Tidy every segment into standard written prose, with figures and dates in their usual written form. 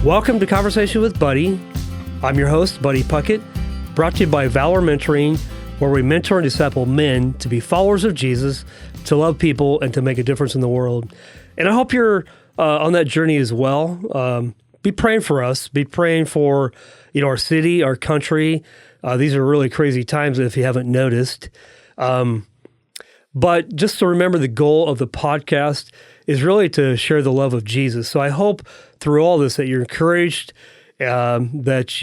Welcome to Conversation with Buddy. I'm your host, Buddy Puckett, brought to you by Valor Mentoring, where we mentor and disciple men to be followers of Jesus, to love people, and to make a difference in the world. And I hope you're on that journey as well. Be praying for us. Be praying for our city, our country. These are really crazy times if you haven't noticed. But just to remember, the goal of the podcast is really to share the love of Jesus. So I hope through all this that you're encouraged, that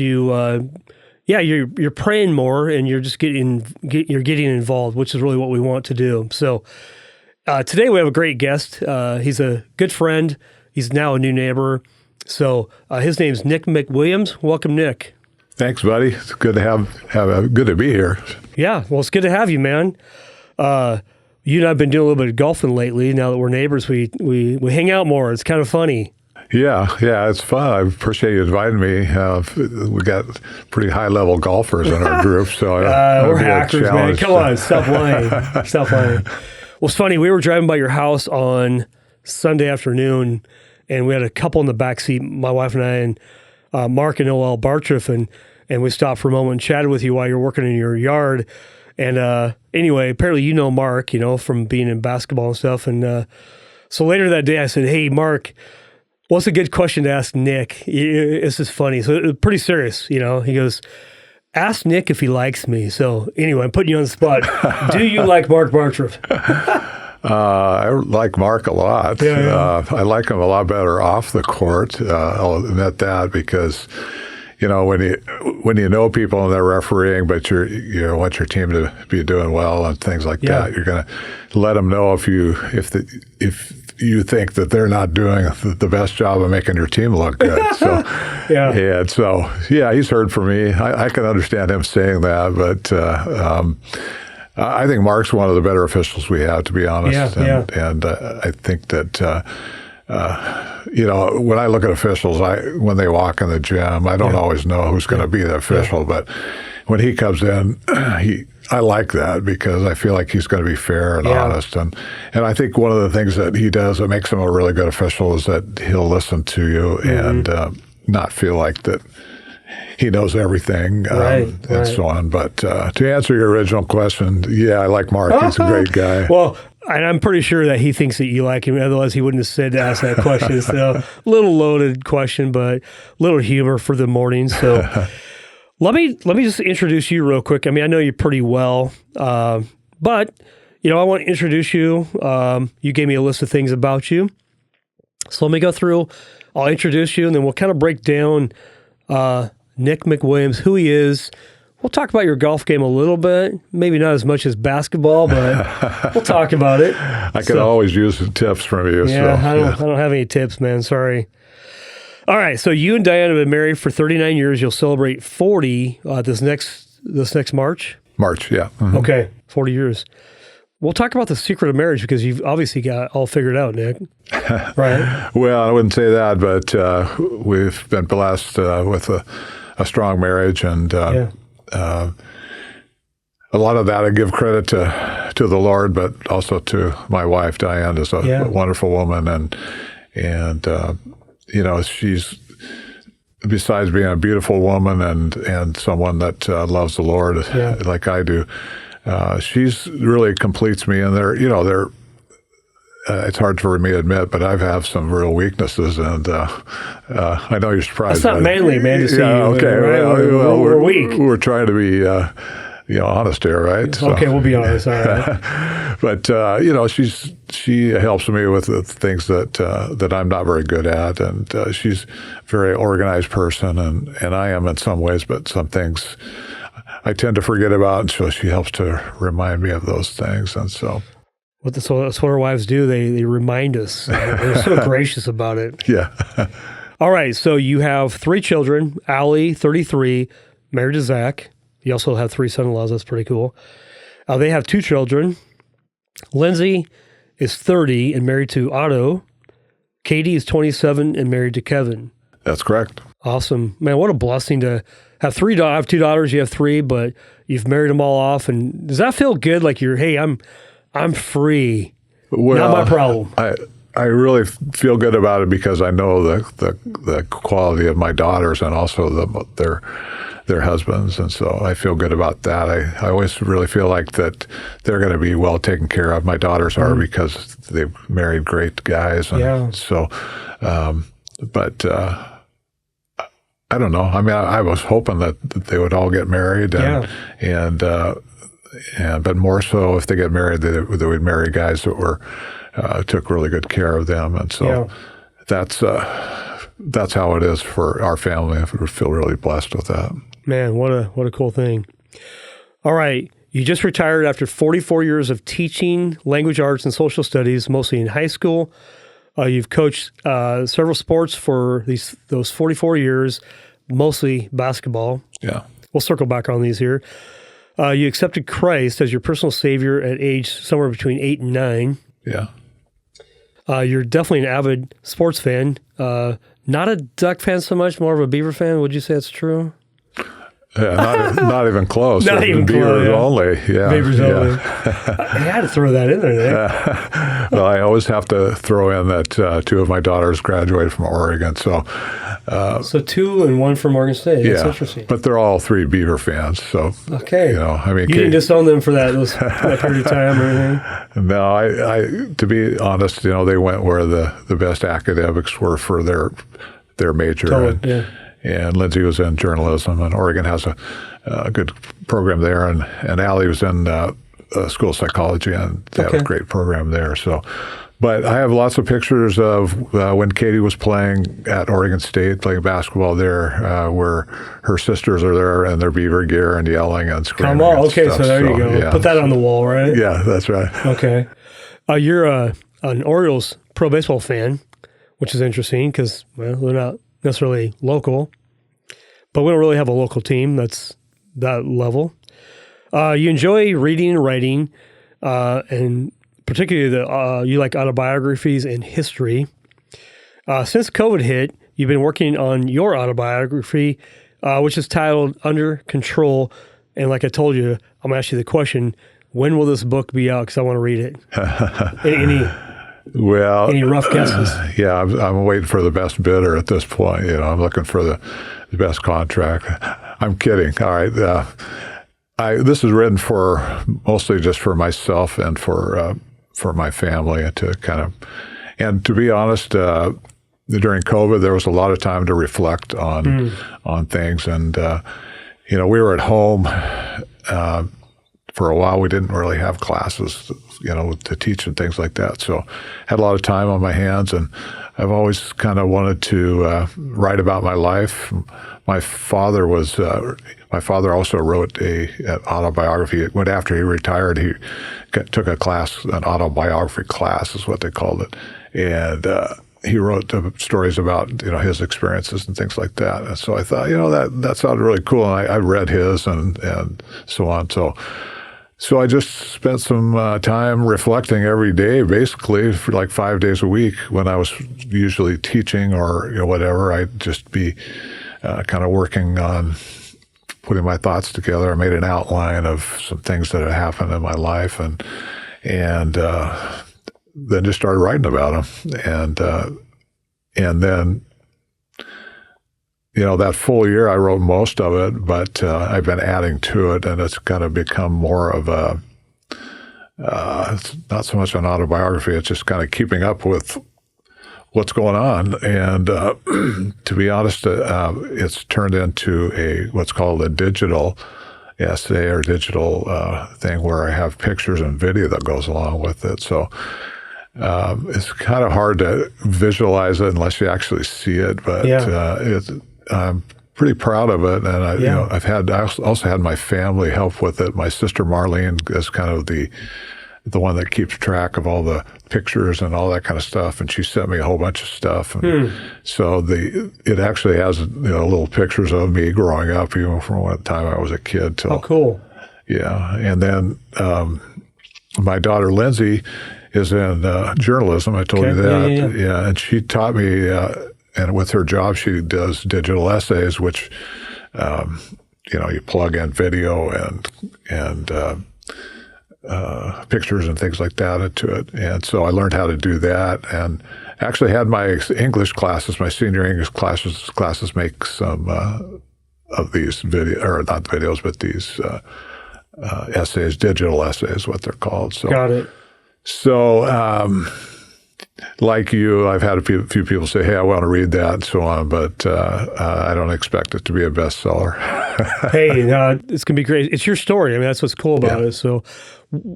you're praying more and you're just getting involved, which is really what we want to do. So today we have a great guest. He's a good friend. He's now a new neighbor. So his name's Nick McWilliams. Welcome, Nick. Thanks, buddy. It's good to good to be here. Yeah, well, it's good to have you, man. You and I have been doing a little bit of golfing lately. Now that we're neighbors, we hang out more. It's kind of funny. Yeah, it's fun. I appreciate you inviting me. We got pretty high-level golfers in our group, so we're hackers, man. Come on, stop lying. Stop lying. Well, it's funny. We were driving by your house on Sunday afternoon, and we had a couple in the back seat, my wife and I, and Mark and Noel Bartriff, and we stopped for a moment and chatted with you while you're working in your yard. And anyway, apparently you know Mark, from being in basketball and stuff. And so later that day, I said, "Hey, Mark, what's a good question to ask Nick?" This is funny. So it was pretty serious, He goes, "Ask Nick if he likes me." So anyway, I'm putting you on the spot. Do you like Mark Bartriff? I like Mark a lot. Yeah. I like him a lot better off the court. I'll admit that because, when you know people and they're refereeing, but you want your team to be doing well and things like that, you're going to let them know if you think that they're not doing the best job of making your team look good. So, he's heard from me. I can understand him saying that, but I think Mark's one of the better officials we have, to be honest. And I think that, when I look at officials, when they walk in the gym, I don't always know who's going to be the official, but when he comes in, I like that because I feel like he's going to be fair and honest. And I think one of the things that he does that makes him a really good official is that he'll listen to you and not feel like that he knows everything and so on. But to answer your original question, I like Mark. He's a great guy. Well, and I'm pretty sure that he thinks that you like him. Otherwise, he wouldn't have said to ask that question. So, a little loaded question, but a little humor for the morning. So, let me just introduce you real quick. I mean, I know you pretty well, but I want to introduce you. You gave me a list of things about you, so let me go through. I'll introduce you, and then we'll kind of break down Nick McWilliams, who he is. We'll talk about your golf game a little bit, maybe not as much as basketball, but we'll talk about it. I could always use some tips from you. Yeah, I don't have any tips, man. Sorry. All right, so you and Diane have been married for 39 years. You'll celebrate 40 this next March. March, yeah. Mm-hmm. Okay, 40 years. We'll talk about the secret of marriage because you've obviously got all figured out, Nick. Right? Well, I wouldn't say that, but we've been blessed with a strong marriage, and a lot of that I give credit to the Lord, but also to my wife, Diane, is a wonderful woman, and she's, besides being a beautiful woman and someone that loves the Lord like I do, she's really completes me. And it's hard for me to admit, but I have some real weaknesses, and I know you're surprised. That's not manly, man, to see you. Okay, right? Well, we're weak. We're trying to be, honest here, right? So. Okay, we'll be honest. All right. But she helps me with the things that I'm not very good at, and she's a very organized person, and I am in some ways, but some things I tend to forget about, and so she helps to remind me of those things, and so. That's what our wives do. They remind us. They're so gracious about it. Yeah. All right. So you have 3 children. Allie, 33, married to Zach. You also have 3 son-in-laws. That's pretty cool. They have 2 children. Lindsay is 30 and married to Otto. Katie is 27 and married to Kevin. That's correct. Awesome. Man, what a blessing to have 3 daughters. I have 2 daughters. You have 3, but you've married them all off. And does that feel good? Like I'm free. Well, not my problem. I really feel good about it because I know the quality of my daughters and also their husbands, and so I feel good about that. I always really feel like that they're going to be well taken care of. My daughters are because they've married great guys, and so. But I don't know. I mean, I was hoping that they would all get married, and but more so if they get married, they would marry guys that were took really good care of them, and so that's how it is for our family. We feel really blessed with that. Man, what a cool thing. All right. You just retired after 44 years of teaching language arts and social studies, mostly in high school. You've coached several sports for those 44 years, mostly basketball. Yeah. We'll circle back on these here. You accepted Christ as your personal Savior at age somewhere between 8 and 9. Yeah. You're definitely an avid sports fan. Not a Duck fan so much, more of a Beaver fan. Would you say that's true? Yeah, not even close. Not even Beavers close, only. Yeah. Beavers only. I had to throw that in there, Nick. Well, I always have to throw in that 2 of my daughters graduated from Oregon. So 2 and 1 from Oregon State. That's interesting. But they're all 3 Beaver fans. So okay, I mean, you didn't disown them for that period of time or anything. No, I to be honest, they went where the best academics were for their major. Totally, And Lindsay was in journalism, and Oregon has a good program there. And Allie was in school of psychology, and they have a great program there. So, but I have lots of pictures of when Katie was playing at Oregon State, playing basketball there, where her sisters are there in their Beaver gear and yelling and screaming. Come on, okay, so there you go. Yeah. Put that on the wall, right? Yeah, that's right. Okay. You're an Orioles pro baseball fan, which is interesting because, well, they're not necessarily local, but we don't really have a local team that's that level. You enjoy reading and writing, and particularly you like autobiographies and history. Since COVID hit, you've been working on your autobiography, which is titled Under Control. And like I told you, I'm going to ask you the question, when will this book be out? Because I want to read it. Any rough guesses? Yeah, I'm waiting for the best bidder at this point. I'm looking for the best contract. I'm kidding. All right. This is written mostly just for myself and for my family and to be honest, during COVID, there was a lot of time to reflect on things. And, we were at home for a while. We didn't really have classes, to teach and things like that. So had a lot of time on my hands, and I've always kind of wanted to write about my life. My father also wrote an autobiography. After he retired, he took a class, an autobiography class is what they called it. And he wrote stories about, his experiences and things like that. And so I thought, that sounded really cool. And I read his and so on. So I just spent some time reflecting every day, basically for like 5 days a week. When I was usually teaching or whatever, I'd just be kind of working on putting my thoughts together. I made an outline of some things that had happened in my life, and then just started writing about them. And then, that full year I wrote most of it, but I've been adding to it, and it's kind of become more of it's not so much an autobiography, it's just kind of keeping up with what's going on. And to be honest, it's turned into what's called a digital essay or digital thing where I have pictures and video that goes along with it. So it's kind of hard to visualize it unless you actually see it, but I'm pretty proud of it. And I also had my family help with it. My sister Marlene is kind of the one that keeps track of all the pictures and all that kind of stuff. And she sent me a whole bunch of stuff. And so it actually has, little pictures of me growing up, even from the time I was a kid. Oh, cool. Yeah. And then my daughter Lindsay is in journalism. I told you that. Yeah. And she taught me, and with her job, she does digital essays, which, you plug in video and pictures and things like that into it. And so I learned how to do that, and actually had my English classes, my senior English classes make some of these or not videos, but these essays, digital essays, what they're called. So, got it. So, like you, I've had a few people say, "Hey, I want to read that," and so on, but I don't expect it to be a bestseller. Hey, it's going to be great. It's your story. I mean, that's what's cool about it. So,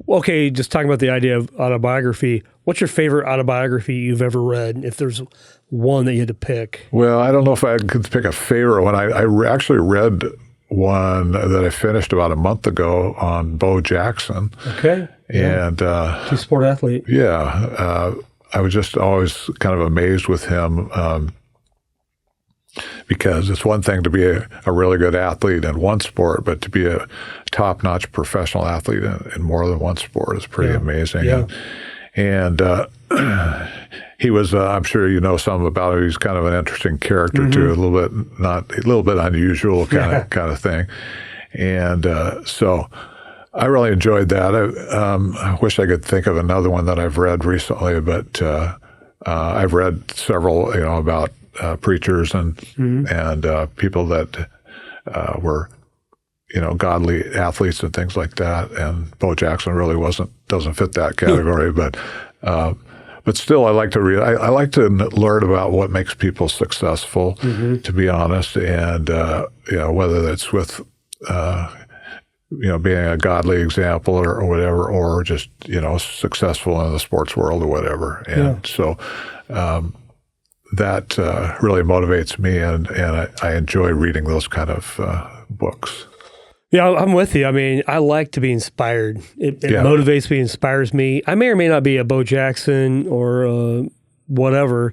okay, just talking about the idea of autobiography, what's your favorite autobiography you've ever read, if there's one that you had to pick? Well, I don't know if I could pick a favorite one. I actually read one that I finished about a month ago on Bo Jackson. Okay. And two-sport athlete. Yeah. I was just always kind of amazed with him because it's one thing to be a really good athlete in one sport, but to be a top-notch professional athlete in more than one sport is pretty amazing. Yeah. And he was, I'm sure you know some about him. He's kind of an interesting character too, a little bit unusual kind of thing. And so I really enjoyed that. I wish I could think of another one that I've read recently, but I've read several, about preachers and people that were, godly athletes and things like that. And Bo Jackson really doesn't fit that category, but still, I like to read. I like to learn about what makes people successful, to be honest, and whether that's with being a godly example or whatever, or just successful in the sports world or whatever. And so that really motivates me, and I enjoy reading those kind of books. Yeah, I'm with you. I mean, I like to be inspired. It motivates me, inspires me. I may or may not be a Bo Jackson or whatever,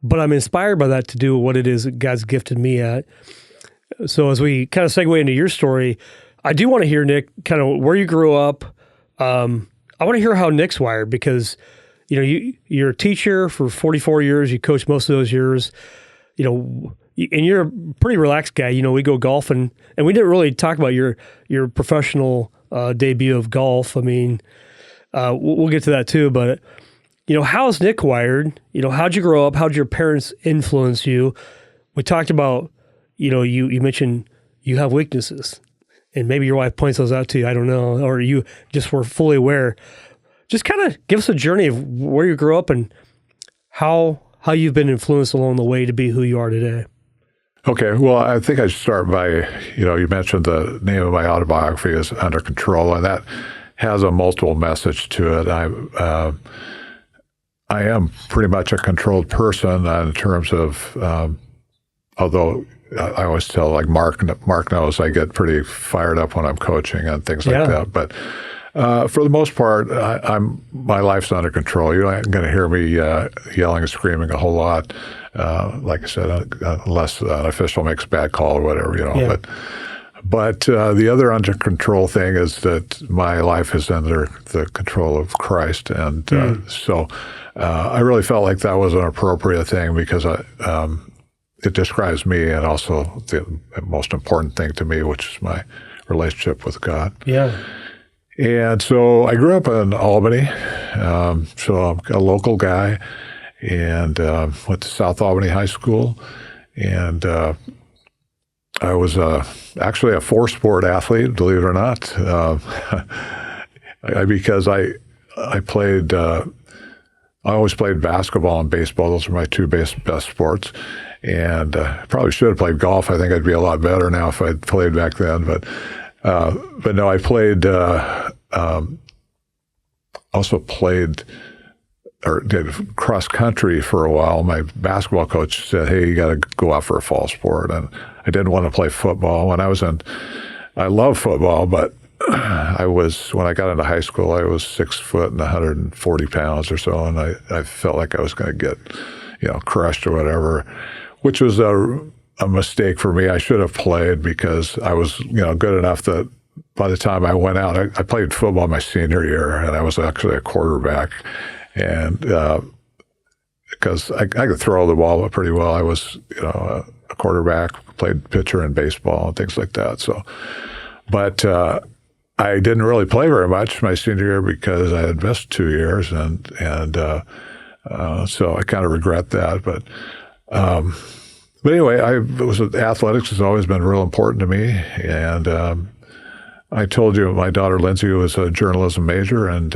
but I'm inspired by that to do what it is that God's gifted me at. So as we kind of segue into your story, I do want to hear, Nick, kind of where you grew up. I want to hear how Nick's wired, because you're a teacher for 44 years. You coached most of those years. And you're a pretty relaxed guy. We go golfing, and we didn't really talk about your professional debut of golf. I mean, we'll get to that too. But how's Nick wired? How'd you grow up? How'd your parents influence you? We talked about, you mentioned you have weaknesses, and maybe your wife points those out to you. I don't know, or you just were fully aware. Just kind of give us a journey of where you grew up and how you've been influenced along the way to be who you are today. Okay, well, I think I should start by, you mentioned the name of my autobiography is Under Control, and that has a multiple message to it. I am pretty much a controlled person in terms of, although I always tell, like Mark knows, I get pretty fired up when I'm coaching and things like that. But for the most part, my life's under control. You're not going to hear me yelling and screaming a whole lot. Like I said, unless an official makes a bad call or whatever, But the other under control thing is that my life is under the control of Christ, and so I really felt like that was an appropriate thing because it describes me, and also the most important thing to me, which is my relationship with God. Yeah. And so I grew up in Albany, so I'm a local guy, and went to South Albany High School, and I was actually a four-sport athlete, believe it or not, because I played. I always played basketball and baseball. Those were my two best sports, and probably should have played golf. I think I'd be a lot better now if I'd played back then, but no, I played. Also played or did cross country for a while. My basketball coach said, "Hey, you got to go out for a fall sport," and I didn't want to play football. I love football, but when I got into high school, I was 6 foot and 140 pounds or so, and I felt like I was going to get, crushed or whatever, which was a mistake for me. I should have played because I was, good enough that by the time I went out, I played football my senior year, and I was actually a quarterback. And because I could throw the ball pretty well, I was, a quarterback, played pitcher in baseball and things like that. So, but I didn't really play very much my senior year because I had missed 2 years, and so I kind of regret that. But anyway, athletics has always been real important to me, and I told you my daughter Lindsay was a journalism major, and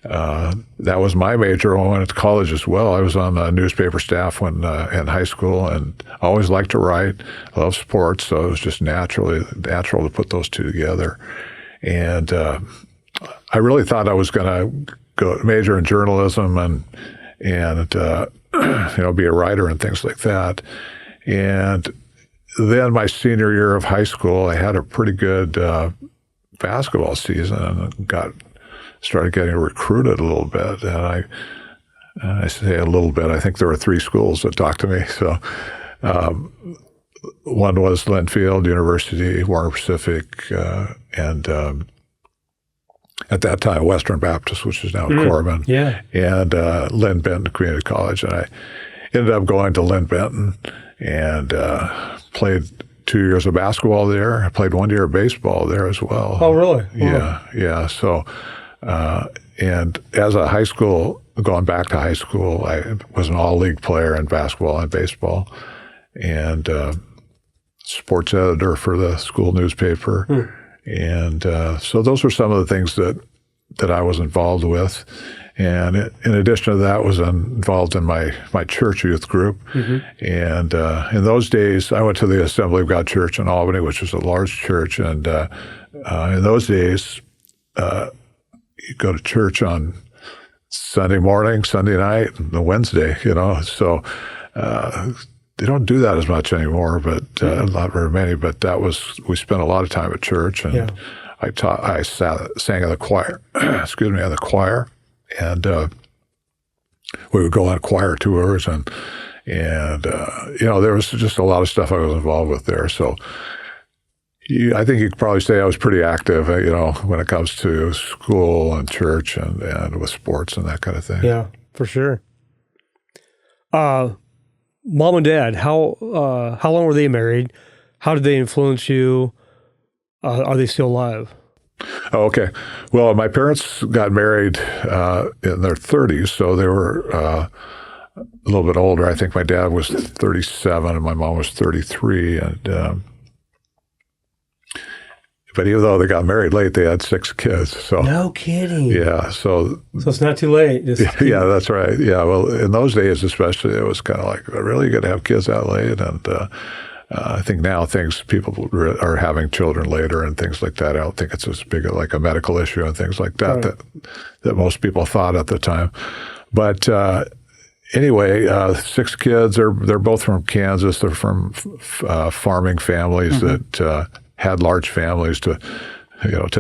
that was my major when I went to college as well. I was on the newspaper staff when in high school, and I always liked to write. I love sports, so it was just natural to put those two together. And I really thought I was going to go major in journalism and be a writer and things like that. And then my senior year of high school, I had a pretty good basketball season and started getting recruited a little bit. And I say a little bit. I think there were 3 schools that talked to me. So one was Linfield University, Warner Pacific, and at that time Western Baptist, which is now Corban, and Lynn Benton Community College. And I ended up going to Lynn Benton and played 2 years of basketball there. I played 1 year of baseball there as well. Oh, really? Yeah. So, and as a high school, going back to high school, I was an all-league player in basketball and baseball, and sports editor for the school newspaper. And so those were some of the things that I was involved with. And in addition to that, was involved in my church youth group. And in those days, I went to the Assembly of God Church in Albany, which was a large church. And in those days, you go to church on Sunday morning, Sunday night, and Wednesday, So they don't do that as much anymore, but not very many. But we spent a lot of time at church, and I sang in the choir. Excuse me, in the choir. And we would go on choir tours, and there was just a lot of stuff I was involved with there. So I think you could probably say I was pretty active, when it comes to school and church and with sports and that kind of thing. Yeah, for sure. Mom and Dad, how long were they married? How did they influence you? Are they still alive? Oh, okay. Well, my parents got married in their 30s, so they were a little bit older. I think my dad was 37 and my mom was 33. And but even though they got married late, they had 6 kids. So no kidding. Yeah. So it's not too late. Yeah, that's right. Yeah. Well, in those days, especially, it was kind of like, really, you got to have kids that late? And I think now people are having children later and things like that. I don't think it's as big like a medical issue and things like that, right, that most people thought at the time. But anyway, 6 kids. They're both from Kansas. They're from farming families that had large families to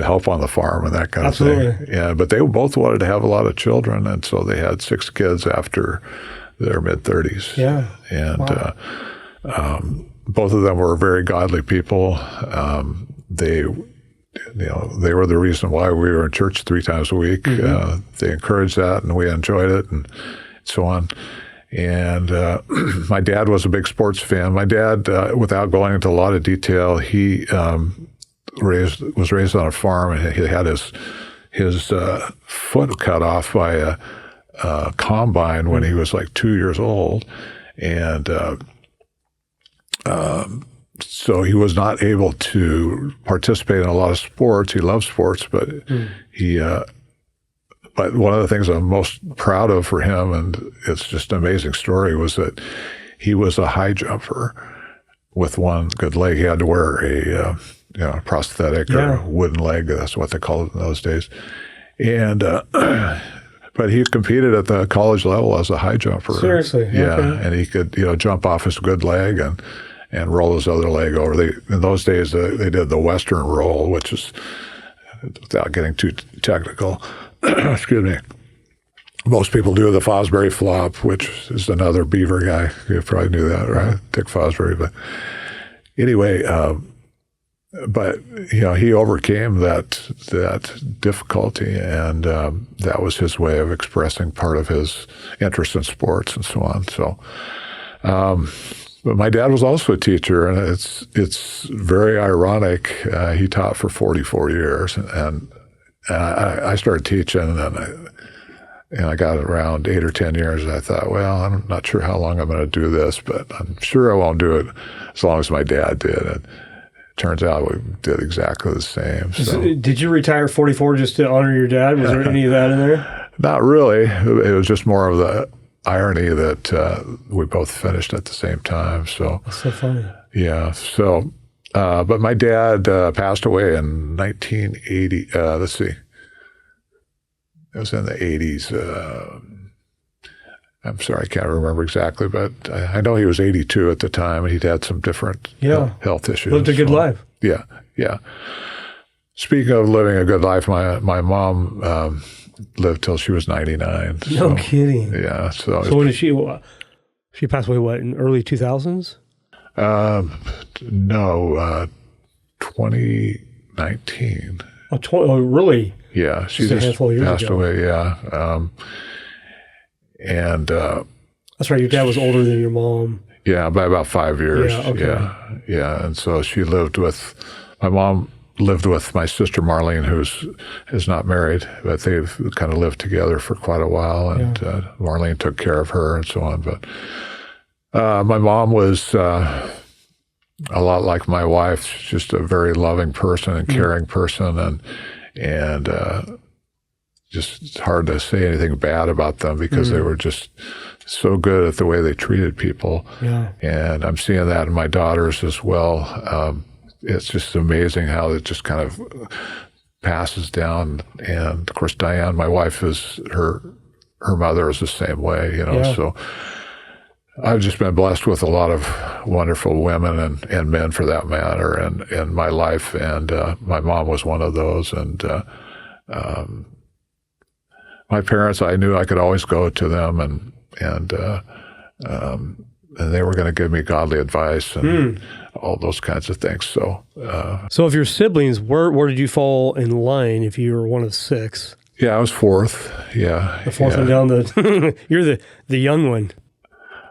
help on the farm and that kind of thing. Yeah, but they both wanted to have a lot of children, and so they had 6 kids after their mid-30s. Yeah, and both of them were very godly people. They were the reason why we were in church 3 times a week. They encouraged that, and we enjoyed it, and so on. And my dad was a big sports fan. My dad, without going into a lot of detail, he was raised on a farm, and he had his foot cut off by a combine when he was like 2 years old, and so he was not able to participate in a lot of sports. He loved sports, but but one of the things I'm most proud of for him, and it's just an amazing story, was that he was a high jumper with one good leg. He had to wear a prosthetic or a wooden leg. That's what they called it in those days. And but he competed at the college level as a high jumper. Seriously? Yeah, okay. and he could jump off his good leg and roll his other leg over. In those days, they did the Western roll, which is, without getting too technical, excuse me, most people do the Fosbury flop, which is another Beaver guy. You probably knew that, right? Dick Fosbury. But anyway, but he overcame that difficulty, and that was his way of expressing part of his interest in sports and so on. So But my dad was also a teacher, and it's very ironic. He taught for 44 years, and I started teaching, and I got around 8 or 10 years, and I thought, well, I'm not sure how long I'm going to do this, but I'm sure I won't do it as long as my dad did. And it turns out we did exactly the same. So. Did you retire 44 just to honor your dad? Was there any of that in there? Not really. It was just more of the irony that we both finished at the same time. So that's so funny. Yeah. So, but my dad passed away in 1980. Let's see. It was in the 80s. I'm sorry, I can't remember exactly, but I know he was 82 at the time, and he'd had some different health issues. Lived a good life. Yeah, yeah. Speaking of living a good life, my mom lived till she was 99. No kidding. Yeah. So when did she passed away, what, in early 2000s? No, 2019. Oh, really? Yeah, she just passed away. Yeah, and that's right. Your dad was older than your mom. Yeah, by about 5 years. Yeah, okay. Yeah. And so she lived with my mom. Lived with my sister Marlene, is not married, but they've kind of lived together for quite a while. And Marlene took care of her and so on. But my mom was a lot like my wife, just a very loving person and caring person, and just it's hard to say anything bad about them because they were just so good at the way they treated people. Yeah. And I'm seeing that in my daughters as well. It's just amazing how it just kind of passes down. And of course, Diane, my wife, is her mother is the same way, So I've just been blessed with a lot of wonderful women and men, for that matter, in my life. And my mom was one of those. And my parents, I knew I could always go to them, and they were going to give me godly advice and all those kinds of things. So, so of your siblings, where did you fall in line if you were one of 6? Yeah, I was fourth. Yeah, the fourth one down. You're the young one.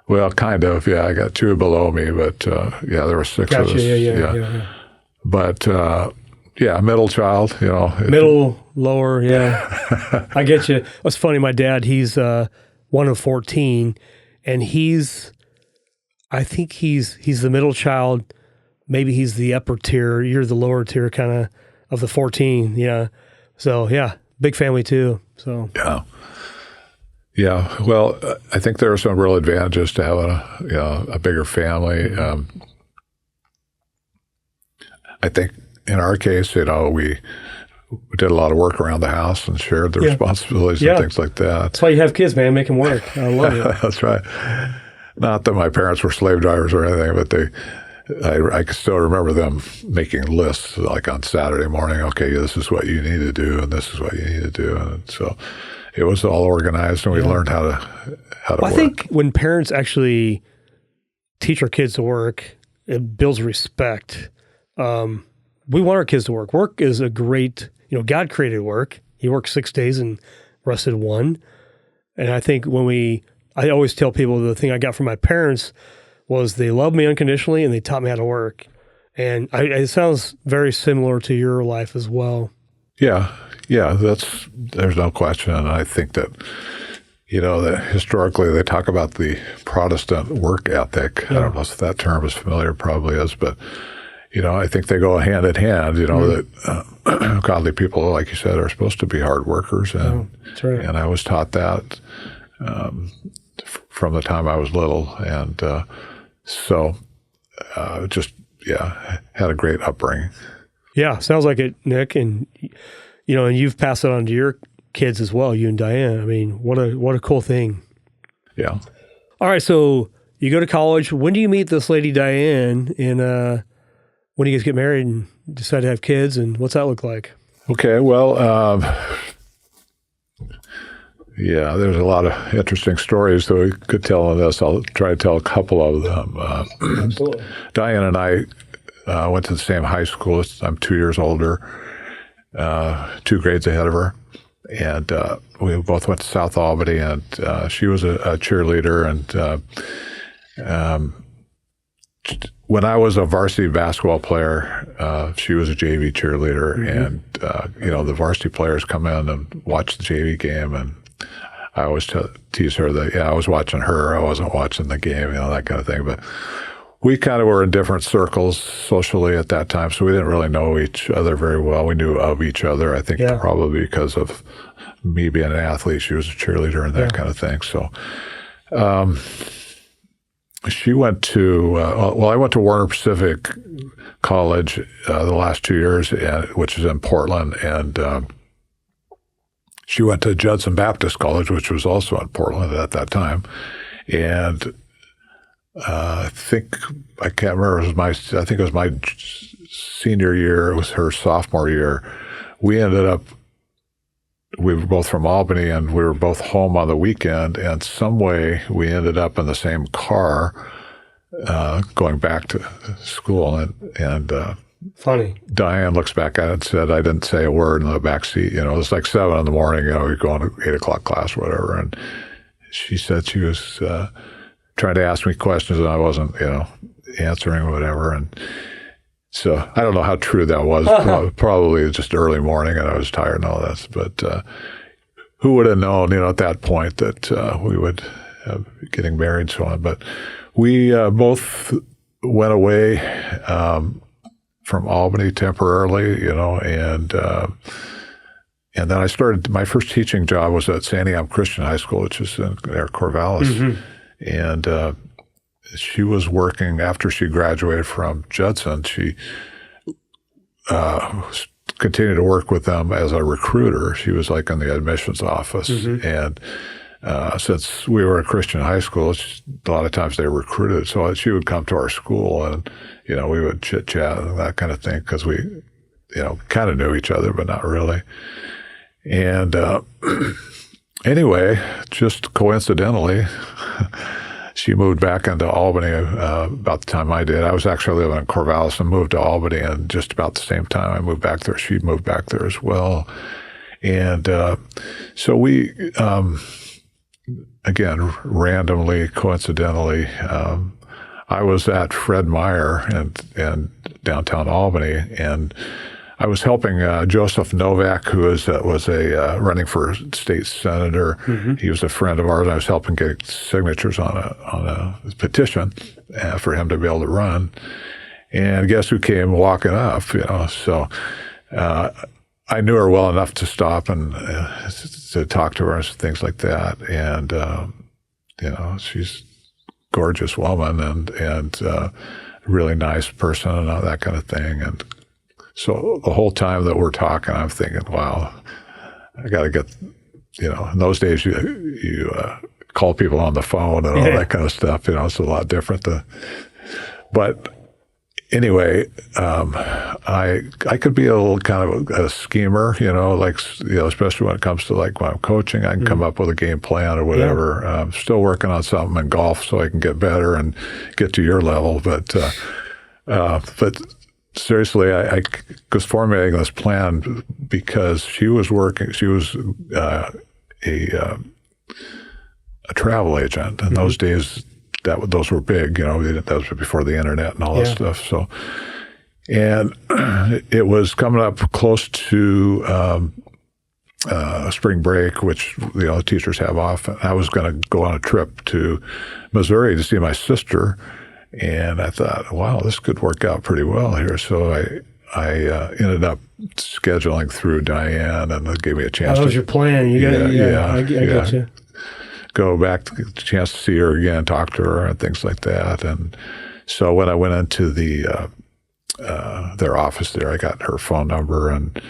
Well, kind of. Yeah, I got 2 below me, but there were 6 of us. Yeah. But middle child. Middle, lower. Yeah, I get you. It's funny. My dad, he's one of 14, and I think he's the middle child. Maybe he's the upper tier. You're the lower tier kind of the 14. Yeah. So big family too. So yeah. Well, I think there are some real advantages to having a bigger family. I think in our case, we did a lot of work around the house and shared the responsibilities and things like that. That's why you have kids, man. Make them work. I love it. That's right. Not that my parents were slave drivers or anything, but I can still remember them making lists, like on Saturday morning. Okay, this is what you need to do, and this is what you need to do, and so it was all organized, and we learned how to work. I think when parents actually teach our kids to work, it builds respect. We want our kids to work. Work is a great, God created work. He worked 6 days and rested 1. And I think I always tell people the thing I got from my parents was they loved me unconditionally and they taught me how to work. And it sounds very similar to your life as well. Yeah, there's no question. And I think that, that historically they talk about the Protestant work ethic. I don't know if that term is familiar, probably is, but I think they go hand in hand, that godly people, like you said, are supposed to be hard workers. And, that's right. And I was taught that from the time I was little. And had a great upbringing. Yeah, sounds like it, Nick. And, and you've passed it on to your kids as well, you and Diane. I mean, what a cool thing. Yeah. All right, so you go to college. When do you meet this lady, Diane, and when do you guys get married and decide to have kids, and what's that look like? Okay, well, there's a lot of interesting stories that we could tell on this. I'll try to tell a couple of them. Absolutely. Diane and I went to the same high school. I'm 2 years older, 2 grades ahead of her. And we both went to South Albany, and she was a cheerleader, and when I was a varsity basketball player, she was a JV cheerleader, and the varsity players come in and watch the JV game, and I always tease her that I was watching her, I wasn't watching the game, that kind of thing. But we kind of were in different circles socially at that time, so we didn't really know each other very well. We knew of each other, I think, probably because of me being an athlete. She was a cheerleader and that kind of thing. So she went to, I went to Warner Pacific College the last 2 years, which is in Portland, and she went to Judson Baptist College, which was also in Portland at that time. And I can't remember, I think it was my senior year, it was her sophomore year. We were both from Albany, and we were both home on the weekend, and some way we ended up in the same car going back to school. And funny. Diane looks back at it and said, I didn't say a word in the back seat. It was like 7 in the morning, we're going to 8 o'clock class or whatever. And she said she was trying to ask me questions and I wasn't, answering or whatever. And so I don't know how true that was. Probably just early morning and I was tired and all that. But who would have known, at that point that we would be getting married and so on. But we both went away from Albany temporarily, and then I started, my first teaching job was at Santiam Christian High School, which is near Corvallis. And she was working, after she graduated from Judson, she continued to work with them as a recruiter. She was like in the admissions office. And since we were a Christian high school, a lot of times they recruited. So she would come to our school and, we would chit chat and that kind of thing because we, kind of knew each other, but not really. And anyway, just coincidentally, she moved back into Albany about the time I did. I was actually living in Corvallis and moved to Albany, and just about the same time I moved back there, she moved back there as well. And so we, again, randomly, coincidentally, I was at Fred Meyer in downtown Albany, and I was helping Joseph Novak, who was running for state senator. He was a friend of ours. I was helping get signatures on a petition for him to be able to run. And guess who came walking up? So I knew her well enough to stop and to talk to her and things like that. And she's a gorgeous woman and really nice person and all that kind of thing. And so the whole time that we're talking, I'm thinking, wow, I got to get, in those days you call people on the phone and all that kind of stuff. It's a lot different. But anyway, I could be a little kind of a schemer, especially when it comes to like when I'm coaching, I can come up with a game plan or whatever. I'm still working on something in golf so I can get better and get to your level. But seriously, I was formulating this plan because she was a travel agent. In those days, those were big, that was before the internet and all that stuff. So, and it was coming up close to spring break, which, the teachers have off. And I was going to go on a trip to Missouri to see my sister. And I thought, wow, this could work out pretty well here. So I ended up scheduling through Diane, and it gave me a chance. That was your plan. I get you. Go back, to get a chance to see her again, talk to her, and things like that. And so when I went into their office there, I got her phone number, and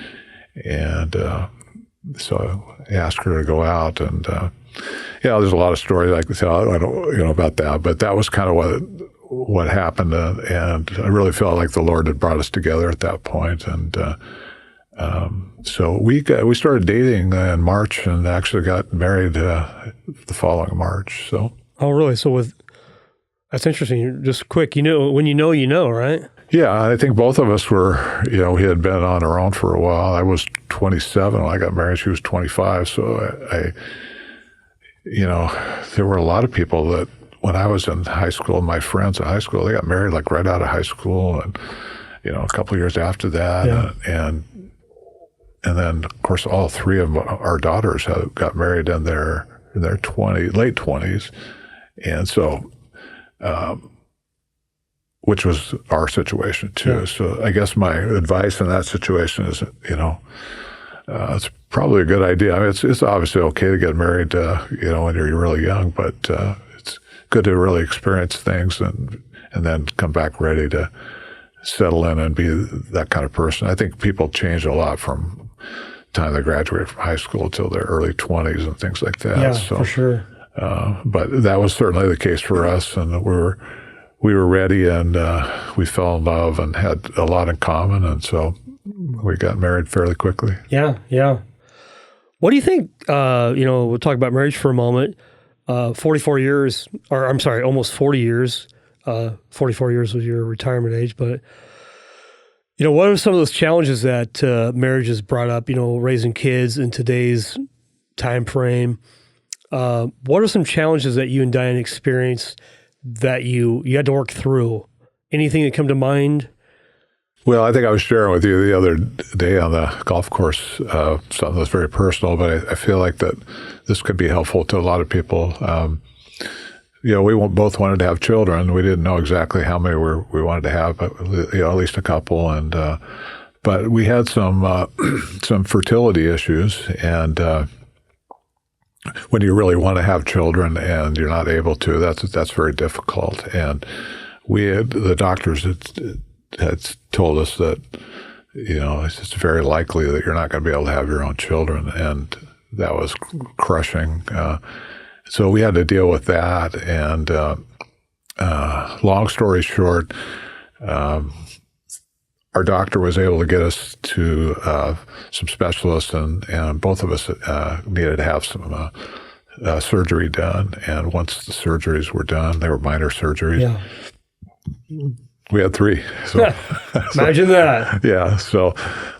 so I asked her to go out. And there's a lot of stories like this. I don't about that, but that was kind of what happened, and I really felt like the Lord had brought us together at that point. And so we started dating in March and actually got married the following March. So. Oh, really? So that's interesting. Just quick, when you know, right? Yeah, I think both of us were, we had been on our own for a while. I was 27 when I got married. She was 25. So I there were a lot of people that when I was in high school, my friends in high school, they got married like right out of high school, and a couple of years after that, and then of course all three of our daughters got married in their late 20s, and so. Which was our situation too. Yeah. So I guess my advice in that situation is, it's probably a good idea. I mean, it's obviously okay to get married, when you're really young, but it's good to really experience things and then come back ready to settle in and be that kind of person. I think people change a lot from the time they graduate from high school till their early 20s and things like that. Yeah, so, for sure. But that was certainly the case for us, and we were ready, and we fell in love and had a lot in common, and so we got married fairly quickly. Yeah, yeah. What do you think, we'll talk about marriage for a moment, 44 years, or I'm sorry, almost 40 years, 44 years was your retirement age, but, what are some of those challenges that marriage has brought up, raising kids in today's time frame? What are some challenges that you and Diane experienced that you had to work through? Anything that come to mind? Well, I think I was sharing with you the other day on the golf course, something that's very personal, but I feel like that this could be helpful to a lot of people. We both wanted to have children. We didn't know exactly how many we wanted to have, but at least a couple. And but we had some fertility issues, and when you really want to have children and you're not able to, that's very difficult. And the doctors had told us that, it's very likely that you're not going to be able to have your own children. And that was crushing. So we had to deal with that. And long story short, our doctor was able to get us to some specialists, and both of us needed to have some surgery done. And once the surgeries were done, they were minor surgeries. Yeah. We had 3. So, Imagine that. Yeah. So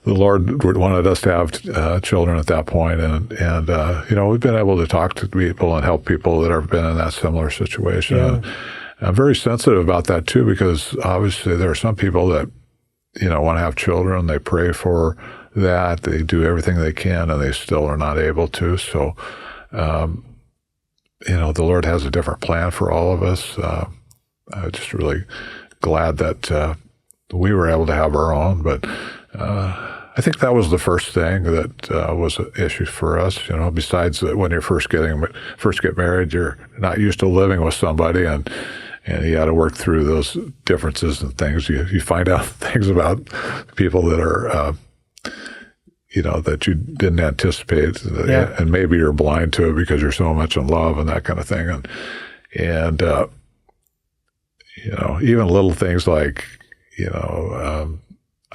the Lord wanted us to have children at that point. And we've been able to talk to people and help people that have been in that similar situation. Yeah. I'm very sensitive about that too, because obviously there are some people that, want to have children. They pray for that. They do everything they can, and they still are not able to. So, the Lord has a different plan for all of us. I'm just really glad that we were able to have our own. But I think that was the first thing that was an issue for us. Besides that, when you first get married, you're not used to living with somebody, and you got to work through those differences and things. You find out things about people that are, that you didn't anticipate, and maybe you're blind to it because you're so much in love and that kind of thing. And even little things like,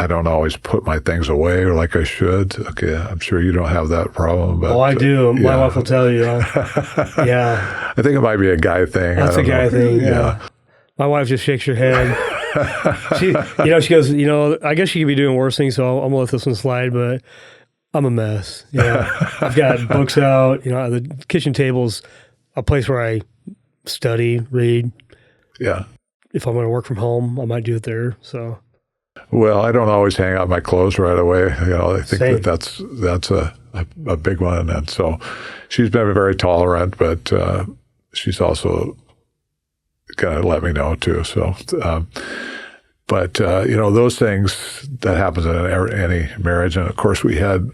I don't always put my things away or like I should. Okay, I'm sure you don't have that problem. But, I do. My wife will tell you. Yeah. I think it might be a guy thing. That's a guy thing, yeah. My wife just shakes her head. She goes, I guess she could be doing worse things, so I'm going to let this one slide, but I'm a mess. I've got books out. The kitchen table's a place where I study, read. Yeah. If I'm going to work from home, I might do it there, so... Well, I don't always hang out my clothes right away. I think that's a big one. And so she's been very tolerant, but she's also kind of let me know too. So, but those things that happens in any marriage. And of course we had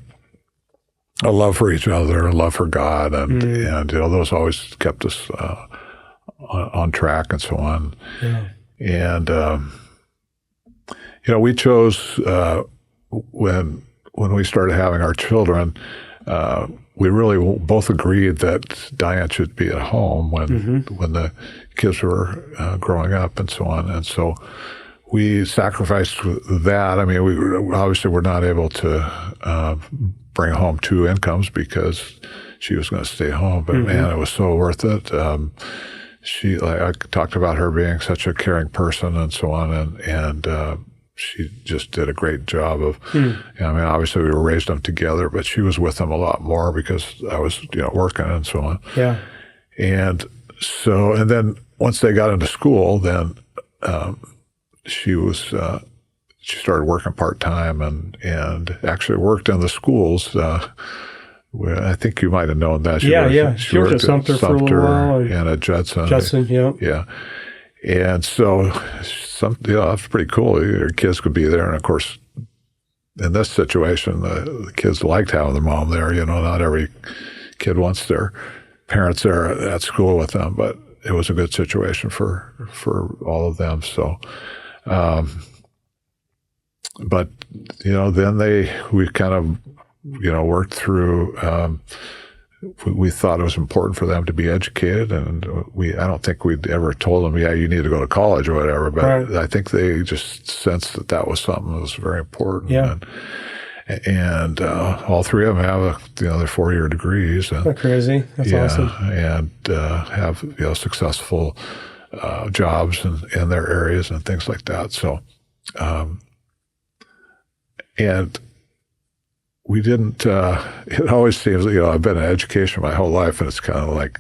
a love for each other, a love for God. And those always kept us on track and so on. Yeah. And, we chose when we started having our children, we really both agreed that Diane should be at home when the kids were growing up and so on. And so we sacrificed that. I mean, we obviously were not able to bring home 2 incomes because she was going to stay home. But man, it was so worth it. I talked about her being such a caring person and so on, and she just did a great job of, obviously we raised them together, but she was with them a lot more because I was, working and so on. Yeah. And so, and then once they got into school, then she started working part-time and actually worked in the schools. I think you might have known that. She worked at Sumter for a little while. And at Judson. Yeah. And so, that's pretty cool. Your kids could be there. And of course, in this situation, the kids liked having their mom there. Not every kid wants their parents there at school with them, but it was a good situation for all of them. So, but then we kind of worked through. We thought it was important for them to be educated, and I don't think we'd ever told them, you need to go to college or whatever. But right. I think they just sensed that was something that was very important. Yeah. And all three of them have their 4-year degrees. Isn't that crazy? That's awesome. And have successful jobs in their areas and things like that. So, and we didn't. It always seems I've been in education my whole life, and it's kind of like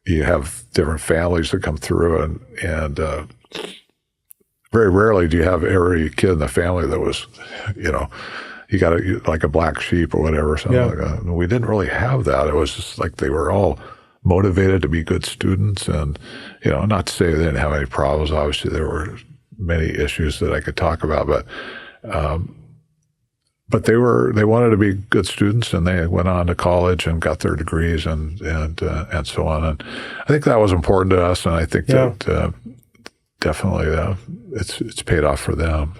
you have different families that come through, and very rarely do you have every kid in the family that was, you got like a black sheep or whatever, something like that. And we didn't really have that. It was just like they were all motivated to be good students, and not to say they didn't have any problems. Obviously, there were many issues that I could talk about, but they wanted to be good students, and they went on to college and got their degrees and so on. And I think that was important to us, and I think that definitely it's paid off for them.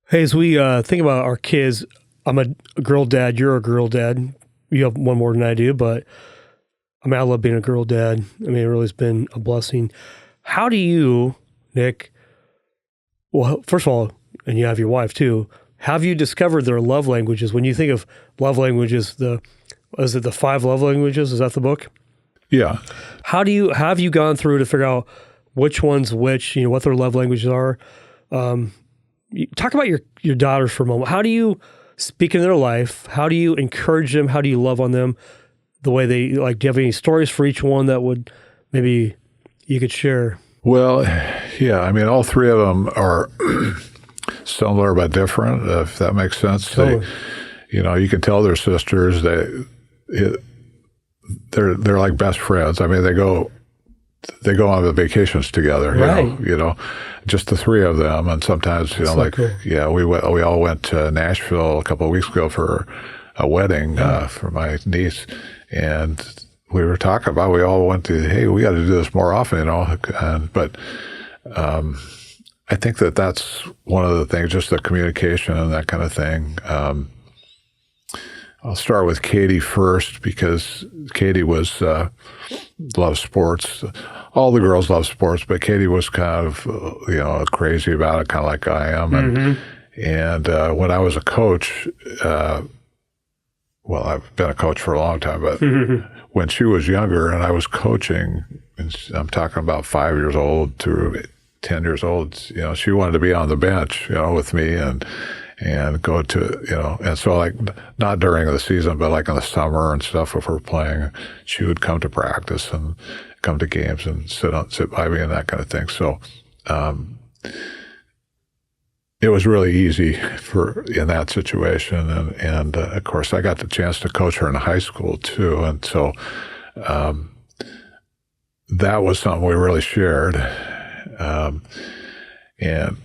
Hey, as we think about our kids, I'm a girl dad. You're a girl dad. You have one more than I do, but I love being a girl dad. It really has been a blessing. How do you, Nick? Well, first of all, and you have your wife too. Have you discovered their love languages? When you think of love languages, is it the 5 love languages? Is that the book? Yeah. Have you gone through to figure out which one's which, what their love languages are? Talk about your daughters for a moment. How do you speak in their life? How do you encourage them? How do you love on them the way they like? Do you have any stories for each one that would maybe you could share? Well, yeah. All 3 of them are similar but different, if that makes sense. Totally. You can tell they're sisters. They're like best friends. They go on the vacations together. Right. Just the 3 of them, and sometimes cool. we all went to Nashville a couple of weeks ago for a wedding for my niece, and we were talking about we all went to we got to do this more often, but. I think that's one of the things, just the communication and that kind of thing. I'll start with Katie first, because Katie loves sports. All the girls love sports, but Katie was kind of, crazy about it, kind of like I am. And when I was a coach, I've been a coach for a long time, but when she was younger and I was coaching, and I'm talking about 5 years old to 10 years old, she wanted to be on the bench, with me and go to, and so like not during the season, but like in the summer and stuff, if we're playing, she would come to practice and come to games and sit by me and that kind of thing. So, it was really easy in that situation. And of course I got the chance to coach her in high school too. And so, that was something we really shared. And,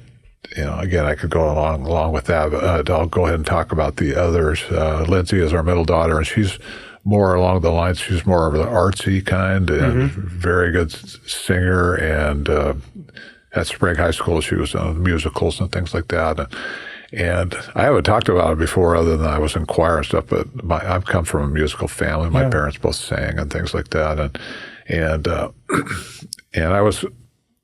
again, I could go along with that, but I'll go ahead and talk about the others. Lindsay is our middle daughter, and she's more along the lines, she's more of the artsy kind and very good singer. And at Sprague High School, she was in musicals and things like that. And I haven't talked about it before other than I was in choir and stuff, but I've come from a musical family. My parents both sang and things like that. And I was...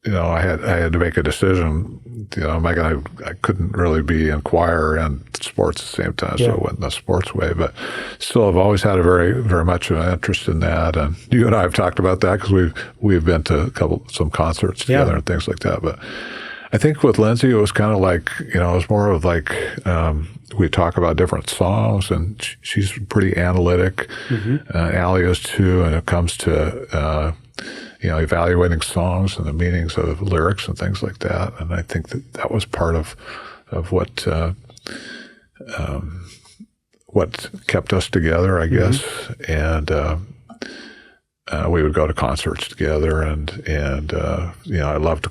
I had to make a decision. I couldn't really be in choir and sports at the same time, so I went in the sports way. But still, I've always had a very, very much an interest in that. And you and I have talked about that because we've been to some concerts together and things like that. But I think with Lindsay, it was kind of like it was more of like we talk about different songs, and she's pretty analytic. Allie is too, and it comes to. evaluating songs and the meanings of lyrics and things like that. And I think that was part of what kept us together, I guess. And we would go to concerts together, and I loved,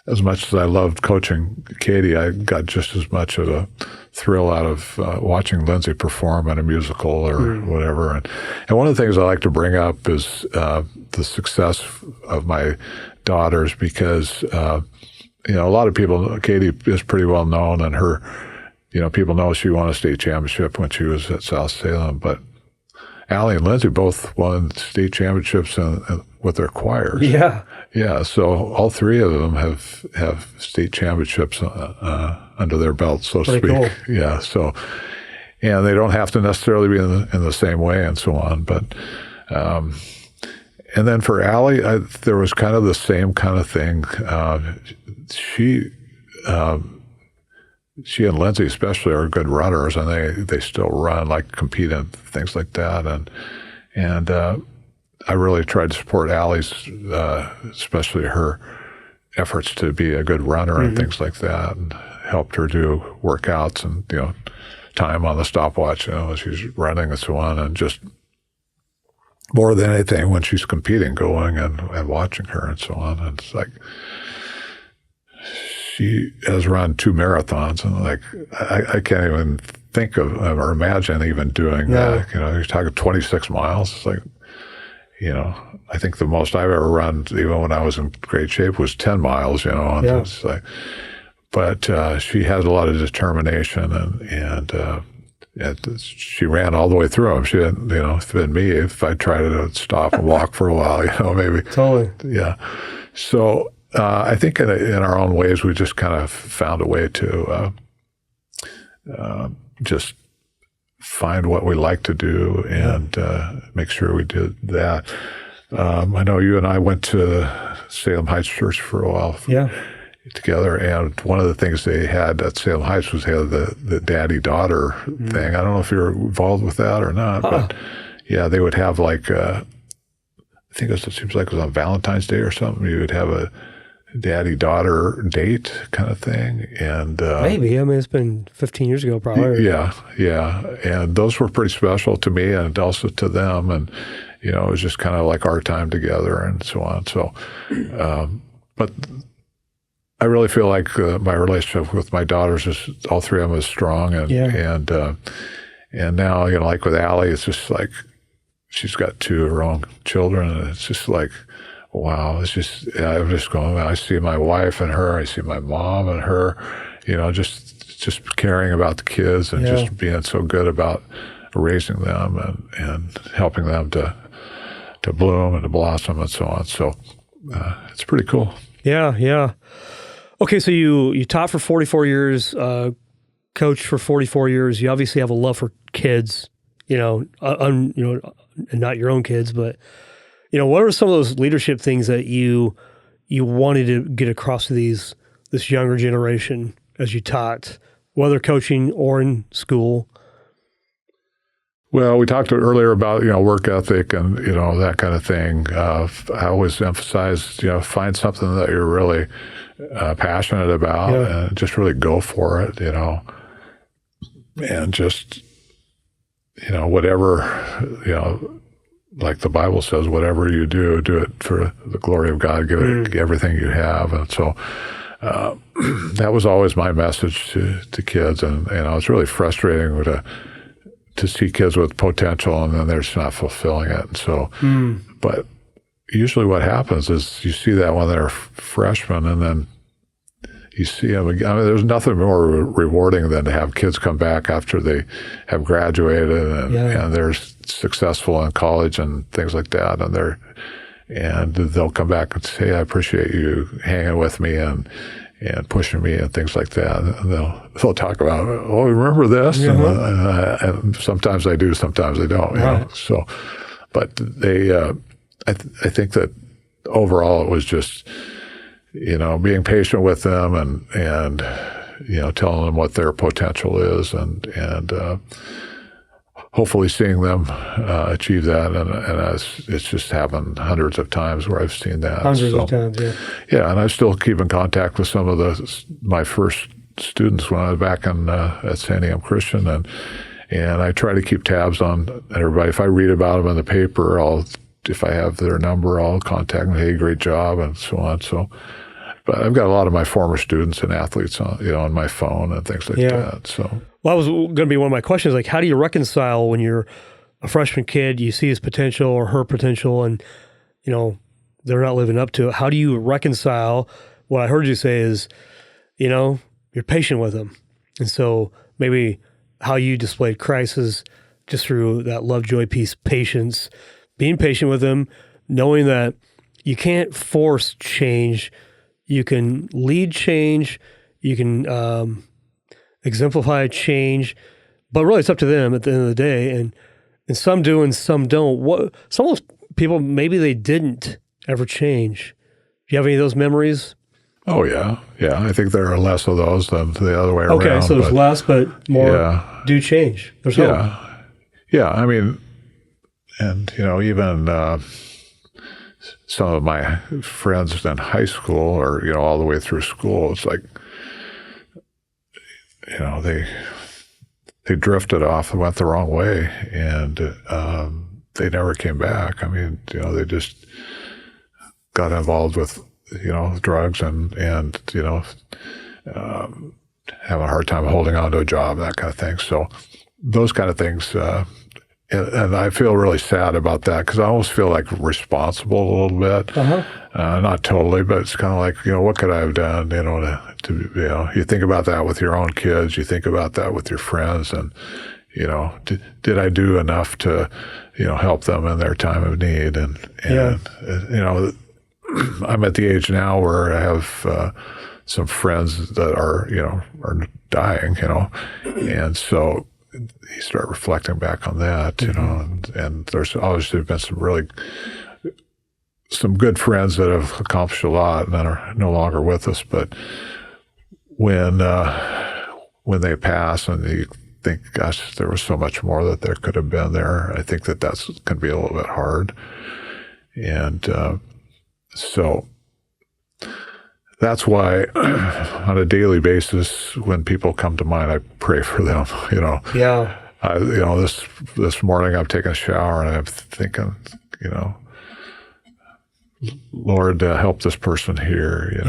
as much as I loved coaching Katie, I got just as much of a thrill out of watching Lindsay perform in a musical or whatever. And one of the things I like to bring up is the success of my daughters, because a lot of people, Katie is pretty well known, and her, people know she won a state championship when she was at South Salem, but Allie and Lindsay both won state championships with their choirs. Yeah. Yeah. So all three of them have state championships under their belt, so to speak. Cool. Yeah. So, and they don't have to necessarily be in the same way and so on. But, and then for Allie, there was kind of the same kind of thing. She and Lindsay especially are good runners, and they still run, like compete in things like that. And I really tried to support Allie's, especially her efforts to be a good runner and things like that, and helped her do workouts and, time on the stopwatch, as she's running and so on. And just more than anything, when she's competing, going and watching her and so on. And it's like, she has run 2 marathons, and like I can't even think of or imagine even doing that. You're talking 26 miles. It's like, I think the most I've ever run, even when I was in great shape, was 10 miles. And it's like, but she has a lot of determination, and she ran all the way through them. She didn't, if it'd been me, if I tried to stop and walk for a while, maybe. Totally. Yeah. So. I think in our own ways, we just kind of found a way to just find what we like to do and make sure we did that. I know you and I went to Salem Heights Church for a while together, and one of the things they had at Salem Heights was they had the daddy-daughter thing. I don't know if you're involved with that or not, but yeah, they would have like, I think it seems like it was on Valentine's Day or something, you would have a daddy-daughter date kind of thing. And maybe. I mean, it's been 15 years ago probably. Yeah. And those were pretty special to me and also to them. And, it was just kind of like our time together and so on. So, but I really feel like my relationship with my daughters is, all three of them, is strong. And now, like with Allie, it's just like, she's got 2 of her own children, and it's just like, wow, it's just, I'm just going, I see my wife and her, I see my mom and her, just caring about the kids and just being so good about raising them and helping them to bloom and to blossom and so on. So it's pretty cool. Yeah. Okay, so you taught for 44 years, coached for 44 years. You obviously have a love for kids, and not your own kids, but what are some of those leadership things that you wanted to get across to this younger generation as you taught, whether coaching or in school? Well, we talked earlier about, work ethic and, that kind of thing. I always emphasize, find something that you're really passionate about and just really go for it, and just, whatever, like the Bible says, whatever you do it for the glory of God, give it everything you have. And so that was always my message to kids. And it's really frustrating to see kids with potential and then they're just not fulfilling it. And so, but usually what happens is you see that when they're freshmen, and then you see them again. I mean, there's nothing more rewarding than to have kids come back after they have graduated and they're successful in college and things like that, and they'll come back and say, "Hey, I appreciate you hanging with me and pushing me and things like that." And they'll talk about, "Oh, remember this?" And sometimes I do, sometimes I don't. You know? So, but they, I think that overall it was just, being patient with them and telling them what their potential is and hopefully seeing them achieve that. And it's just happened hundreds of times where I've seen that. Hundreds of times, yeah. Yeah, and I still keep in contact with some of my first students when I was back at Santiam Christian, and I try to keep tabs on everybody. If I read about them in the paper, if I have their number, I'll contact them. Hey, great job, and so on. So, but I've got a lot of my former students and athletes on my phone and things like that. So, well, that was going to be one of my questions. Like, how do you reconcile when you're a freshman kid, you see his potential or her potential, and they're not living up to it? How do you reconcile? What I heard you say is, you're patient with them, and so maybe how you displayed Christ is just through that love, joy, peace, patience, being patient with them, knowing that you can't force change. You can lead change. You can exemplify change, but really it's up to them at the end of the day. And some do and some don't. Some of those people, maybe they didn't ever change. Do you have any of those memories? Oh, yeah. Yeah, I think there are less of those than the other way around. Okay, so there's less, but more do change. There's hope. Yeah, I mean, and, even some of my friends in high school or, all the way through school, it's like, they drifted off and went the wrong way, and they never came back. I mean, they just got involved with drugs and having a hard time holding on to a job, that kind of thing. So those kind of things, and I feel really sad about that because I almost feel like responsible a little bit. Not totally, but it's kind of like, what could I have done, to you think about that with your own kids, you think about that with your friends, and, did I do enough to, help them in their time of need? And I'm at the age now where I have some friends that are dying, and so you start reflecting back on that, and there's obviously been some good friends that have accomplished a lot and that are no longer with us. But when they pass and you think, gosh, there was so much more that there could have been there, I think that's going to be a little bit hard. And so that's why on a daily basis, when people come to mind, I pray for them, Yeah. This morning I'm taking a shower and I'm thinking, Lord, help this person here,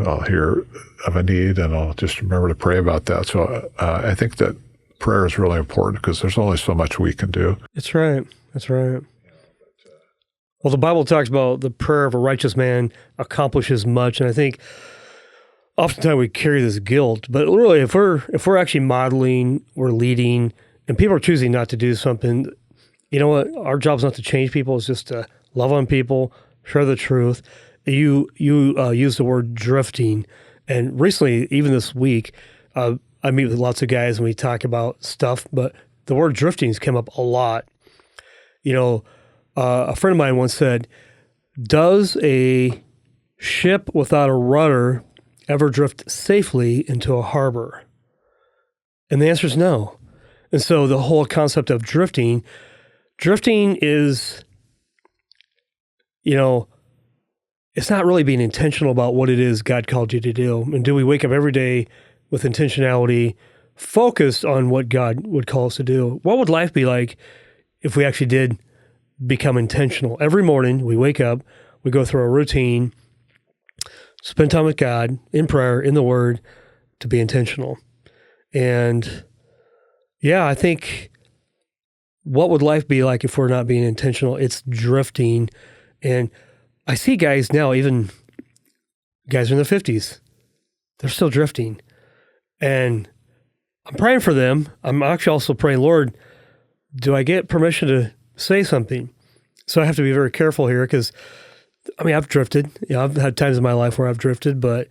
I'll hear of a need and I'll just remember to pray about that. So I think that prayer is really important because there's only so much we can do. That's right. Well, the Bible talks about the prayer of a righteous man accomplishes much, and I think oftentimes we carry this guilt. But really, if we're actually modeling, we're leading, and people are choosing not to do something, you know what? Our job's not to change people; it's just to love on people, share the truth. You use the word drifting, and recently, even this week, I meet with lots of guys and we talk about stuff. But the word drifting has come up a lot. A friend of mine once said, "Does a ship without a rudder ever drift safely into a harbor?" And the answer is no. And so the whole concept of drifting is, it's not really being intentional about what it is God called you to do. And do we wake up every day with intentionality, focused on what God would call us to do? What would life be like if we actually did become intentional? Every morning we wake up, we go through a routine, spend time with God in prayer, in the Word, to be intentional. And I think what would life be like if we're not being intentional? It's drifting. And I see guys now, even guys in their 50s, they're still drifting. And I'm praying for them. I'm actually also praying, Lord, do I get permission to say something? So I have to be very careful here because, I've drifted. I've had times in my life where I've drifted, but,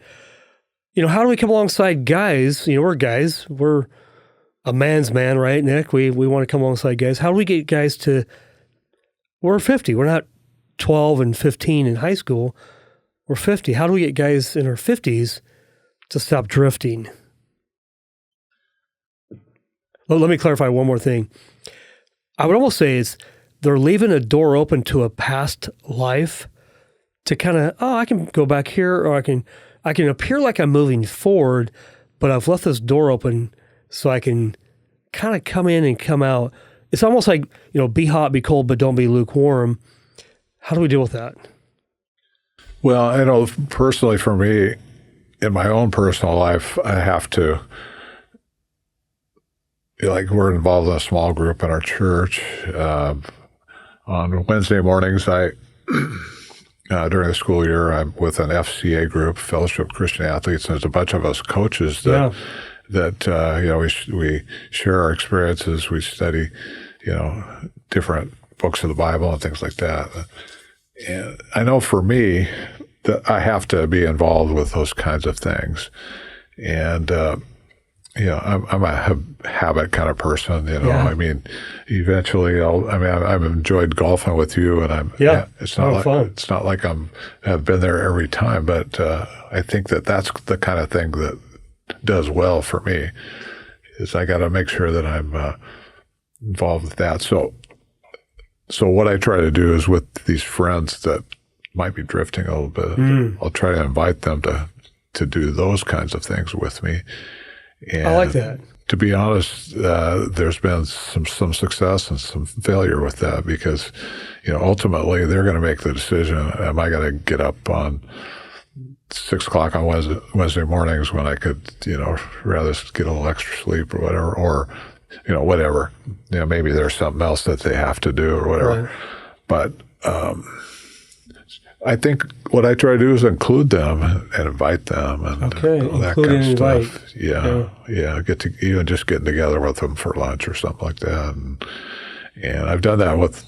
how do we come alongside guys? We're guys. We're a man's man, right, Nick? We want to come alongside guys. How do we get guys to, we're 50. We're not 12 and 15 in high school. We're 50. How do we get guys in our 50s to stop drifting? Well, let me clarify one more thing. I would almost say they're leaving a door open to a past life to kind of, I can go back here, or I can appear like I'm moving forward, but I've left this door open so I can kind of come in and come out. It's almost like, be hot, be cold, but don't be lukewarm. How do we deal with that? Well, I know personally for me, in my own personal life, I have to, we're involved in a small group in our church. On Wednesday mornings, during the school year, I'm with an FCA group, Fellowship of Christian Athletes, and there's a bunch of us coaches that we share our experiences. We study, different books of the Bible and things like that. And I know for me that I have to be involved with those kinds of things. And, I'm a habit kind of person, I mean, eventually I've enjoyed golfing with you, and it's not like I've been there every time, but I think that's the kind of thing that does well for me, is I got to make sure that I'm involved with that. So what I try to do is, with these friends that might be drifting a little bit, I'll try to invite them to do those kinds of things with me. And I like that. To be honest, there's been some success and some failure with that, because, ultimately they're going to make the decision. Am I going to get up on 6 o'clock on Wednesday mornings when I could, rather get a little extra sleep or whatever, or, whatever. Maybe there's something else that they have to do or whatever. Right. But I think what I try to do is include them and invite them and all that kind of stuff. Yeah. Just getting together with them for lunch or something like that. And I've done that with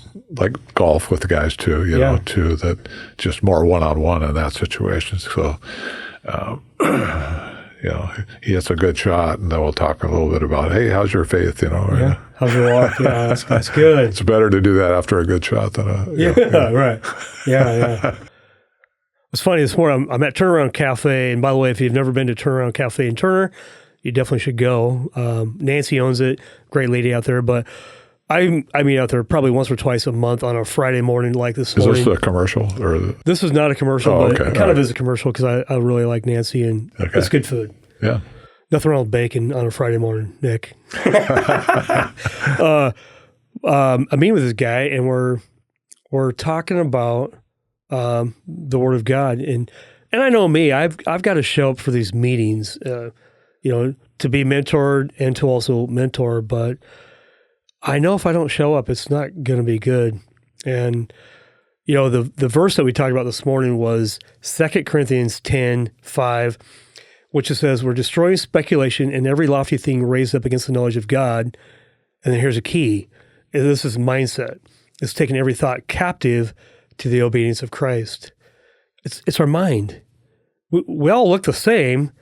golf with the guys too, too, that just more one-on-one in that situation. So, he hits a good shot, and then we'll talk a little bit about, hey, how's your faith, How's your walk? Yeah, that's good. It's better to do that after a good shot than right. Yeah. It's funny, this morning I'm at Turnaround Cafe, and by the way, if you've never been to Turnaround Cafe in Turner, you definitely should go. Nancy owns it, great lady out there, but I meet out there probably once or twice a month on a Friday morning like this morning. Is this a commercial? This is not a commercial, but it kind of is a commercial, because I really like Nancy, and it's good food. Yeah. Nothing wrong with bacon on a Friday morning, Nick. I'm meeting with this guy, and we're talking about the Word of God, and I know me, I've got to show up for these meetings, to be mentored and to also mentor, but I know if I don't show up, it's not going to be good. And the verse that we talked about this morning was 2 Corinthians 10:5, which it says, we're destroying speculation and every lofty thing raised up against the knowledge of God. And then here's a key. This is mindset. It's taking every thought captive to the obedience of Christ. It's our mind. We all look the same,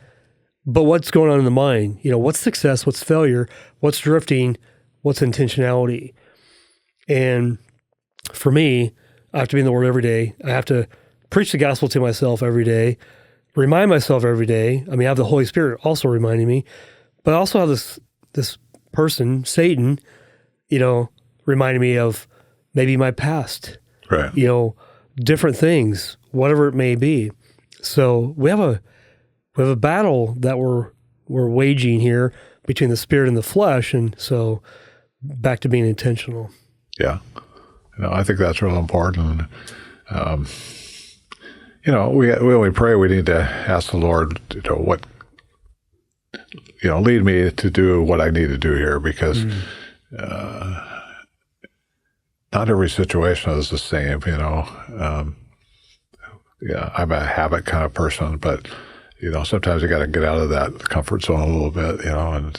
but what's going on in the mind? What's success? What's failure? What's drifting? What's intentionality? And for me, I have to be in the Word every day. I have to preach the gospel to myself every day, remind myself every day. I have the Holy Spirit also reminding me, but I also have this person, Satan, reminding me of maybe my past, right? Different things, whatever it may be. So we have a battle that we're waging here between the spirit and the flesh, and so back to being intentional. Yeah, I think that's real important. When we pray, we need to ask the Lord, what, lead me to do what I need to do here, because not every situation is the same. I'm a habit kind of person, but sometimes you got to get out of that comfort zone a little bit, and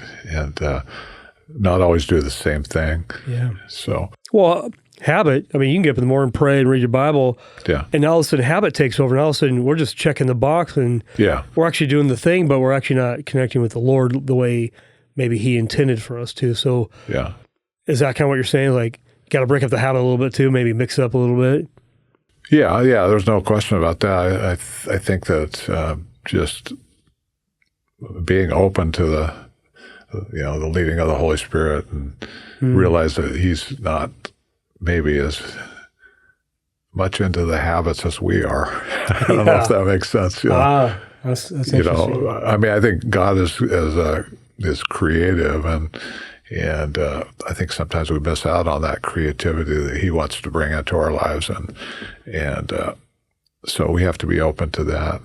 not always do the same thing. Yeah. So. Well, habit. You can get up in the morning, pray, and read your Bible. Yeah. And all of a sudden, habit takes over, and all of a sudden, we're just checking the box, and we're actually doing the thing, but we're actually not connecting with the Lord the way maybe He intended for us to. So. Yeah. Is that kind of what you're saying? Got to break up the habit a little bit too, maybe mix it up a little bit? Yeah, there's no question about that. I think that just being open to the leading of the Holy Spirit, and realize that he's not maybe as much into the habits as we are. I don't know if that makes sense. That's interesting. I mean, I think God is creative, and I think sometimes we miss out on that creativity that he wants to bring into our lives, and so we have to be open to that.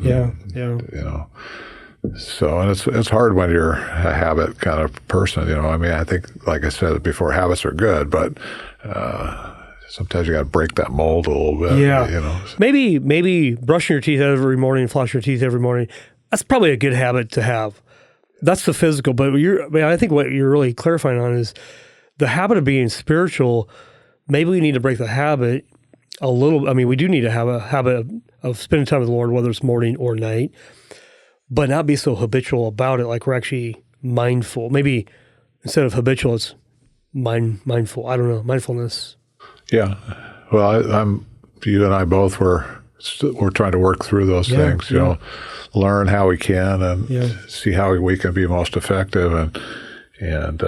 So, and it's hard when you're a habit kind of person. I mean, I think, like I said before, habits are good, but sometimes you got to break that mold a little bit. Yeah. Maybe brushing your teeth every morning, flossing your teeth every morning. That's probably a good habit to have. That's the physical, but I think what you're really clarifying on is the habit of being spiritual. Maybe we need to break the habit a little. I mean, we do need to have a habit of spending time with the Lord, whether it's morning or night, but not be so habitual about it. Like we're actually mindful. Maybe instead of habitual, it's mindful. I don't know, mindfulness. Yeah. Well, you and I both we're trying to work through those things, learn how we can and see how we can be most effective. And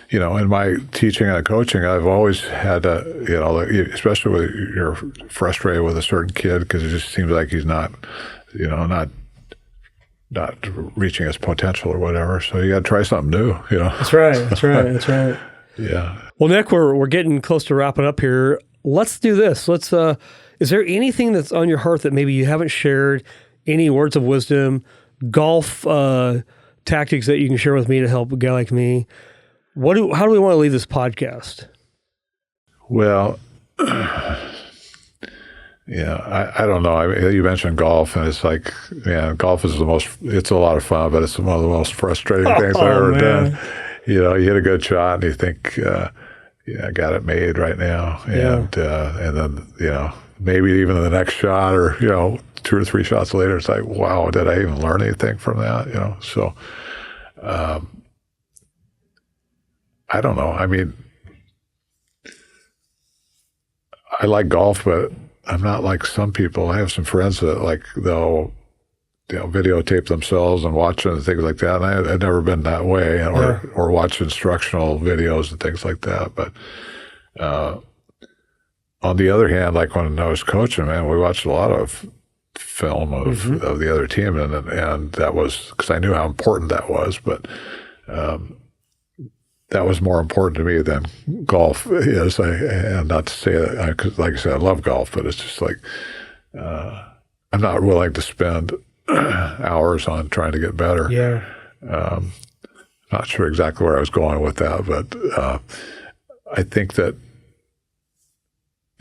in my teaching and coaching, I've always had to, especially when you're frustrated with a certain kid because it just seems like he's not reaching his potential or whatever. So you got to try something new, That's right. Yeah. Well, Nick, we're getting close to wrapping up here. Let's do this. Is there anything that's on your heart that maybe you haven't shared? Any words of wisdom, golf tactics that you can share with me to help a guy like me? How do we want to leave this podcast? Well, I don't know. I mean, you mentioned golf, and it's like, golf is it's a lot of fun, but it's one of the most frustrating things I've ever done. You hit a good shot and you think, I got it made right now. And then, maybe even the next shot or, 2 or 3 shots later, it's like, wow, did I even learn anything from that? So I don't know. I mean, I like golf, but I'm not like some people. I have some friends that they'll videotape themselves and watch it and things like that. And I've never been that way, or watch instructional videos and things like that. But on the other hand, like when I was coaching, man, we watched a lot of film of the other team, and that was because I knew how important that was. But that was more important to me than golf is. And not to say that, because like I said, I love golf, but it's just like I'm not willing to spend hours on trying to get better. Not sure exactly where I was going with that, but I think that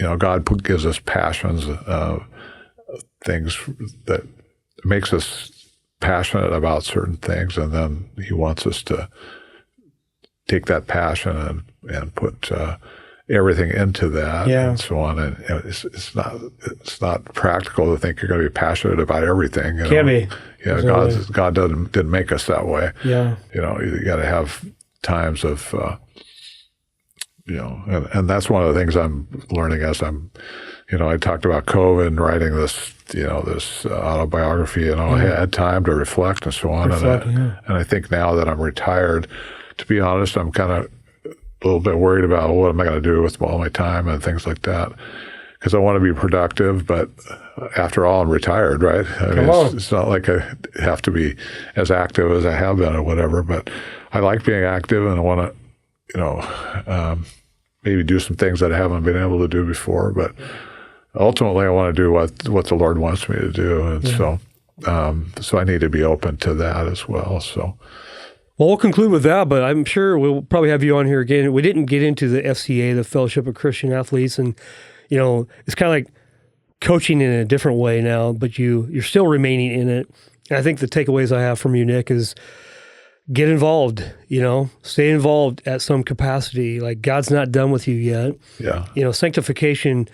God gives us passions, things that makes us passionate about certain things, and then he wants us to take that passion and put everything into that and so on. And it's not practical to think you're going to be passionate about everything. Can't be. God didn't make us that way. You got to have times of, and that's one of the things I'm learning as I'm, I talked about COVID and writing this, this autobiography, I had time to reflect and so on. And I think now that I'm retired, to be honest, I'm kind of a little bit worried about what am I going to do with all my time and things like that, because I want to be productive. But after all, I'm retired, right? I mean, it's not like I have to be as active as I have been or whatever. But I like being active, and I want to, maybe do some things that I haven't been able to do before. But ultimately, I want to do what the Lord wants me to do, and so I need to be open to that as well. So. Well, we'll conclude with that, but I'm sure we'll probably have you on here again. We didn't get into the FCA, the Fellowship of Christian Athletes, and it's kind of like coaching in a different way now, but you're still remaining in it. And I think the takeaways I have from you, Nick, is get involved. Stay involved at some capacity. Like God's not done with you yet. Yeah. Sanctification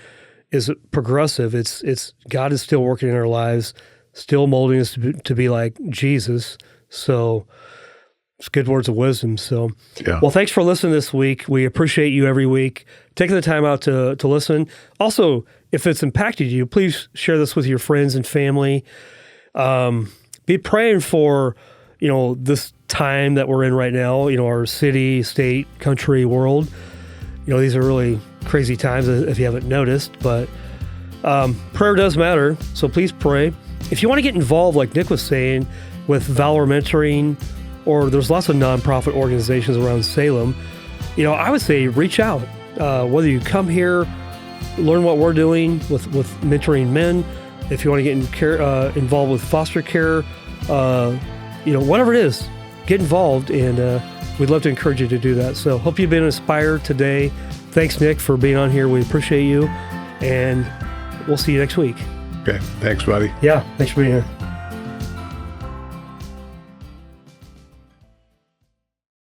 is progressive. It's God is still working in our lives, still molding us to be like Jesus. So. It's good words of wisdom. So, Well, thanks for listening this week. We appreciate you every week taking the time out to listen. Also, if it's impacted you, please share this with your friends and family. Be praying for, this time that we're in right now, our city, state, country, world, these are really crazy times if you haven't noticed, but prayer does matter. So please pray. If you want to get involved, like Nick was saying, with Valor Mentoring, or there's lots of nonprofit organizations around Salem, I would say reach out. Whether you come here, learn what we're doing with mentoring men, if you want to get involved with foster care, whatever it is, get involved, and we'd love to encourage you to do that. So hope you've been inspired today. Thanks, Nick, for being on here. We appreciate you, and we'll see you next week. Okay. Thanks, buddy. Yeah. Thanks for being here.